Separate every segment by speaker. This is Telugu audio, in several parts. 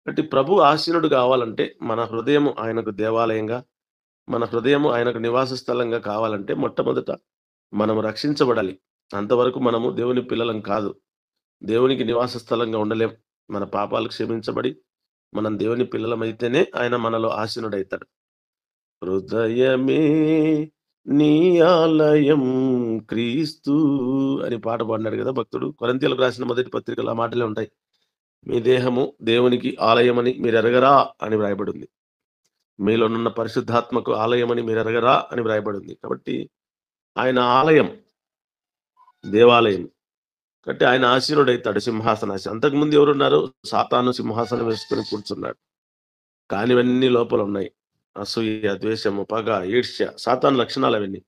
Speaker 1: కాబట్టి ప్రభు ఆసీనుడు గావాలంటే మన హృదయం ఆయనకు దేవాలయంగా, మన హృదయం ఆయనకు నివాస స్థలంగా కావాలంటే మొట్టమొదట మనం రక్షించబడాలి. అంతవరకు మనము దేవుని పిల్లలం కాదు. దేవునికి నివాస స్థలంగా ఉండలేం. మన పాపాలు క్షమించబడి, మనం దేవుని పిల్లలమైతేనే ఆయన మనలో ఆసీనుడైతాడు. హృదయమే నీ ఆలయం క్రీస్తు అని పాట పాడినాడు గదా భక్తుడు. కొరింథీయులకు రాసిన మొదటి పత్రికలో ఆ మాటలే ఉంటాయి. మీ దేహము దేవునికి ఆలయమని మీరెరగరా అని వ్రాయబడింది. మీలోనున్న పరిశుద్ధాత్మకు ఆలయమని మీరెరగరా అని వ్రాయబడింది. కాబట్టి ఆయన ఆలయం, దేవాలయం. కాబట్టి ఆయన ఆసీనుడైతాడు సింహాసనాసీనుడు. అంతకుముందు ఎవరున్నారు? సాతాను సింహాసనం వేసుకొని కూర్చున్నాడు. కానివన్నీ లోపలున్నాయి. అసూయ, ద్వేషము, పగ, ఈర్ష్య సాతాను లక్షణాలవన్నీ.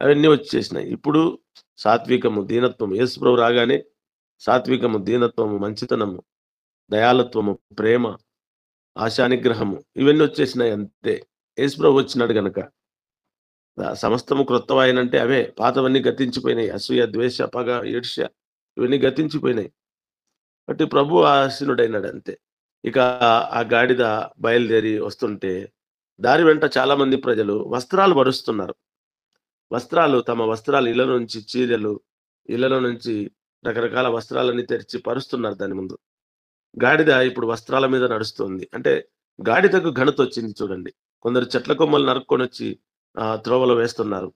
Speaker 1: అవన్నీ వచ్చేసినాయి. ఇప్పుడు సాత్వికము, దీనత్వము యేసుప్రభు రాగానే సాత్వికము, దీనత్వము, మంచితనము, దయాళత్వము, ప్రేమ, ఆశానిగ్రహము ఇవన్నీ వచ్చేసినాయి అంతే. యేసుప్రభు వచ్చినాడు గనక. సమస్తము క్రొత్తవాయనంటే అవే. పాతవన్నీ గతించిపోయినాయి. అసూయ, ద్వేష, పగ, ఈర్ష్య ఇవన్నీ గతించిపోయినాయి. కాబట్టి ప్రభు ఆసీనుడైనాడు అంతే. ఇక ఆ గాడిద బయలుదేరి వస్తుంటే, దారి వెంట చాలామంది ప్రజలు వస్త్రాలు మరుస్తున్నారు. తమ వస్త్రాలు ఇళ్ళ నుంచి చీరెలు, ఇళ్ళలో నుంచి రకరకాల వస్త్రాలన్నీ తెరిచి పరుస్తున్నారు దాని ముందు. గాడిద ఇప్పుడు వస్త్రాల మీద నడుస్తుంది. అంటే గాడిదకు ఘనతొచ్చింది చూడండి. కొందరు చెట్ల కొమ్మలు నరుక్కొనొచ్చి త్రోవలో వేస్తున్నారు.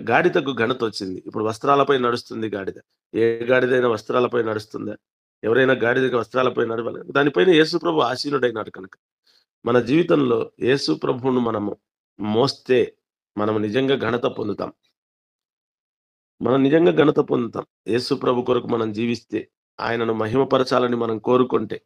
Speaker 1: గాడిదకు ఘనతొచ్చింది. ఇప్పుడు వస్త్రాలపై నడుస్తుంది గాడిద. ఏ గాడిదైనా వస్త్రాలపై నడుస్తుందా? ఎవరైనా గాడిదకి వస్త్రాలపై నడవలే. దానిపైన యేసు ప్రభు ఆసీనుడైనాడు కనుక. మన జీవితంలో యేసు ప్రభువును మనము మోస్తే మనము నిజంగా ఘనత పొందుతాం. మనం నిజంగా ఘనత పొందుతాం. యేసు ప్రభు కొరకు మనం జీవిస్తే, ఆయనను మహిమపరచాలని మనం కోరుకుంటే